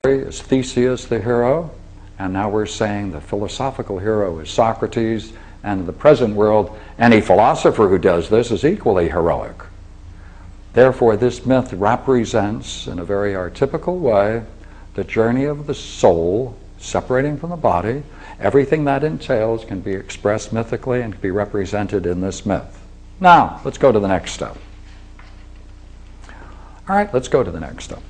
is Theseus the hero, and now we're saying the philosophical hero is Socrates, and in the present world, any philosopher who does this is equally heroic. Therefore, this myth represents, in a very archetypical way, the journey of the soul separating from the body. Everything that entails can be expressed mythically and can be represented in this myth. Now, let's go to the next step. All right, let's go to the next step.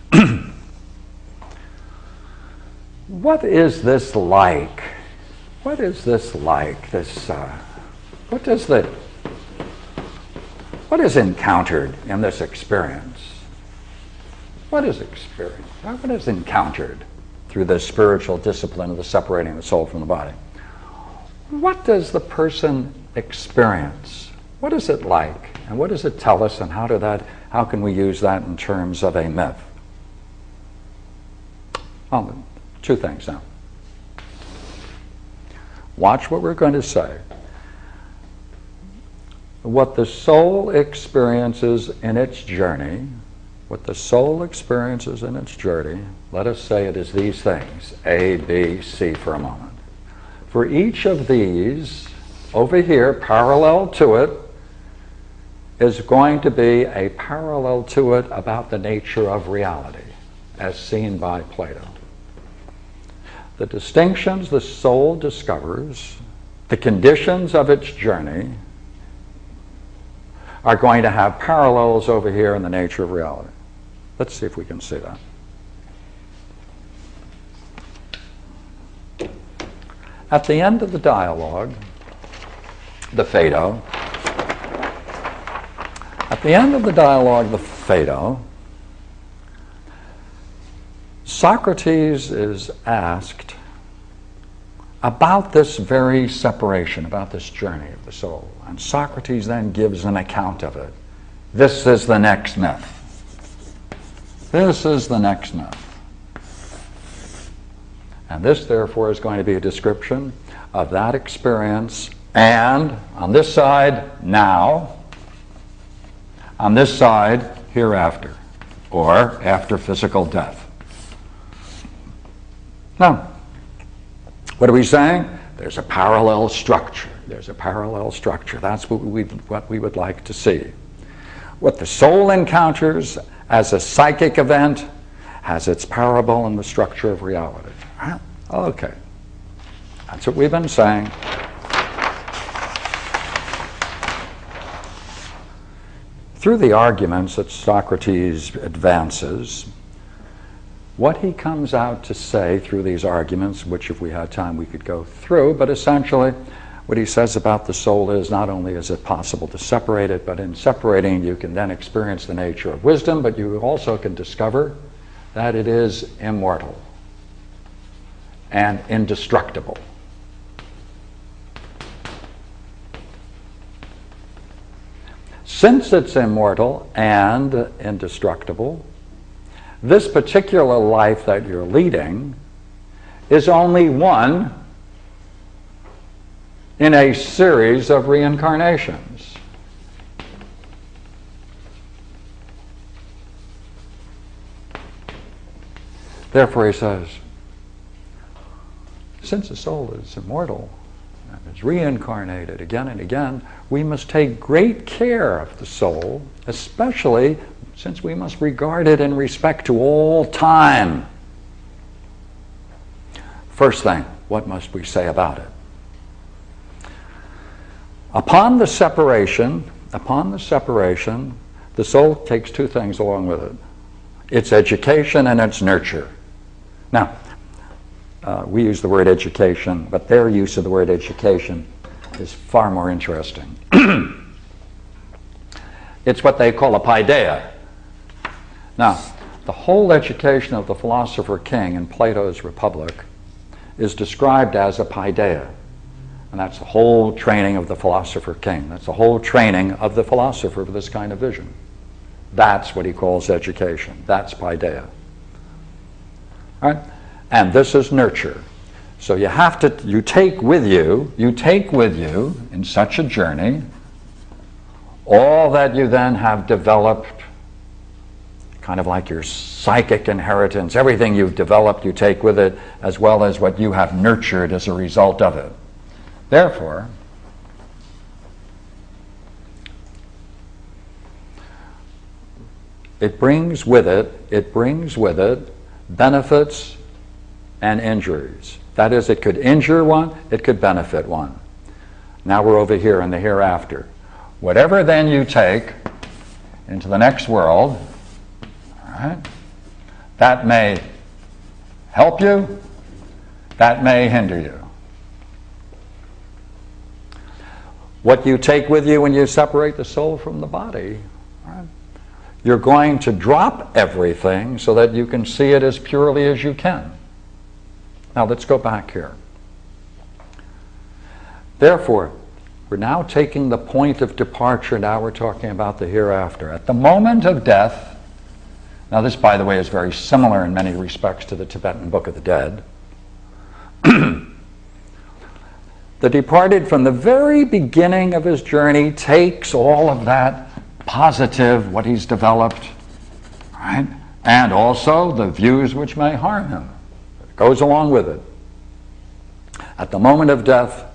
What is this like? What is this like? What is encountered in this experience? What is experienced? What is encountered through this spiritual discipline of the separating the soul from the body? What does the person experience? What is it like? And what does it tell us? And how can we use that in terms of a myth? Well, two things now. Watch what we're going to say. What the soul experiences in its journey, let us say it is these things, A, B, C for a moment. For each of these, over here, parallel to it, is going to be a parallel to it about the nature of reality, as seen by Plato. The distinctions the soul discovers, the conditions of its journey, are going to have parallels over here in the nature of reality. Let's see if we can see that. At the end of the dialogue, the Phaedo, Socrates is asked about this very separation, about this journey of the soul. And Socrates then gives an account of it. This is the next myth. This is the next myth. And this, therefore, is going to be a description of that experience, and on this side, now, on this side, hereafter, or after physical death. Now, what are we saying? There's a parallel structure. There's a parallel structure. That's what we would like to see. What the soul encounters as a psychic event has its parable in the structure of reality. Right? Okay. That's what we've been saying. Through the arguments that Socrates advances, what he comes out to say through these arguments, which if we had time we could go through, but essentially what he says about the soul is not only is it possible to separate it, but in separating you can then experience the nature of wisdom, but you also can discover that it is immortal and indestructible. Since it's immortal and indestructible, this particular life that you're leading is only one in a series of reincarnations. Therefore, he says, since the soul is immortal and is reincarnated again and again, we must take great care of the soul, especially since we must regard it in respect to all time. First thing, what must we say about it? Upon the separation, the soul takes two things along with it. Its education and its nurture. Now, we use the word education, but their use of the word education is far more interesting. It's what they call a paideia. Now, the whole education of the philosopher king in Plato's Republic is described as a paideia. And that's the whole training of the philosopher king. That's the whole training of the philosopher for this kind of vision. That's what he calls education. That's paideia. All right? And this is nurture. So you take with you in such a journey all that you then have developed kind of like your psychic inheritance. Everything you've developed you take with it, as well as what you have nurtured as a result of it. Therefore, it brings with it benefits and injuries. That is, it could injure one, it could benefit one. Now we're over here in the hereafter. Whatever then you take into the next world, all right, that may help you, that may hinder you. What you take with you when you separate the soul from the body, all right, you're going to drop everything so that you can see it as purely as you can. Now let's go back here. Therefore, we're now taking the point of departure. Now we're talking about the hereafter. At the moment of death, now this, by the way, is very similar in many respects to the Tibetan Book of the Dead. The departed, from the very beginning of his journey, takes all of that positive, what he's developed, right? And also the views which may harm him. It goes along with it. At the moment of death,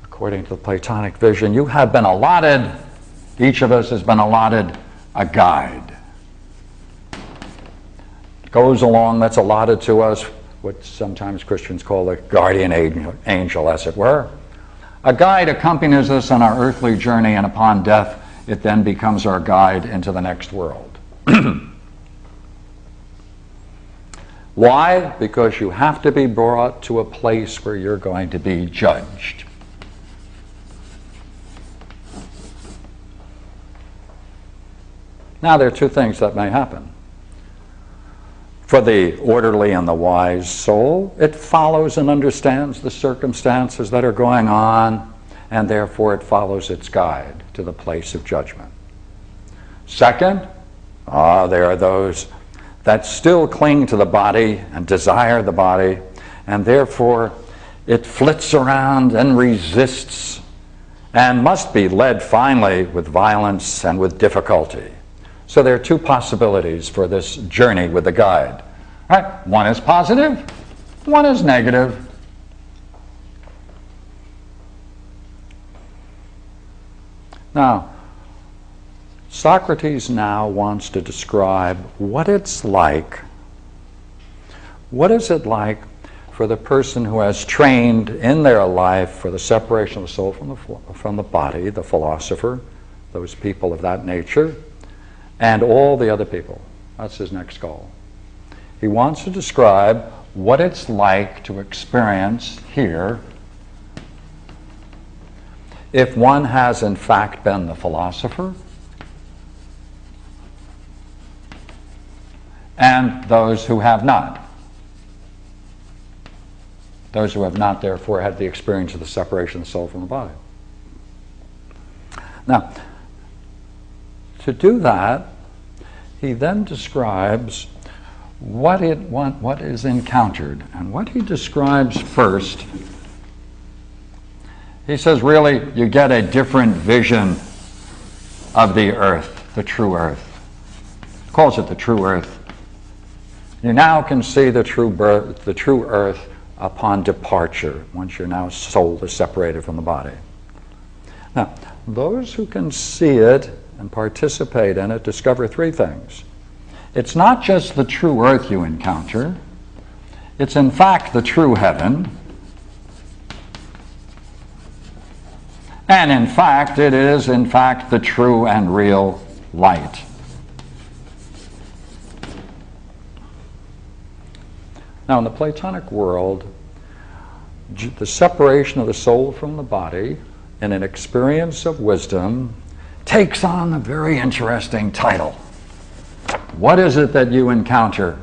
according to the Platonic vision, you have been allotted, each of us has been allotted a guide. It goes along, that's allotted to us, what sometimes Christians call the guardian angel, as it were. A guide accompanies us on our earthly journey, and upon death, it then becomes our guide into the next world. Why? Because you have to be brought to a place where you're going to be judged. Now, there are two things that may happen. For the orderly and the wise soul, it follows and understands the circumstances that are going on, and therefore it follows its guide to the place of judgment. Second, there are those that still cling to the body and desire the body, and therefore it flits around and resists and must be led finally with violence and with difficulty. So there are two possibilities for this journey with the guide. Right? One is positive, one is negative. Now, Socrates now wants to describe what it's like. What is it like for the person who has trained in their life for the separation of the soul from the body, the philosopher, those people of that nature, and all the other people? That's his next goal. He wants to describe what it's like to experience here if one has in fact been the philosopher, and those who have not. Those who have not, therefore, had the experience of the separation of the soul from the body. Now, to do that, he then describes what is encountered. And what he describes first, he says, really, you get a different vision of the earth, the true earth. He calls it the true earth. You now can see the true earth upon departure, once your now soul is separated from the body. Now, those who can see it and participate in it discover three things. It's not just the true earth you encounter, it's in fact the true heaven, and in fact it is in fact the true and real light. Now, in the Platonic world, the separation of the soul from the body in an experience of wisdom takes on a very interesting title. What is it that you encounter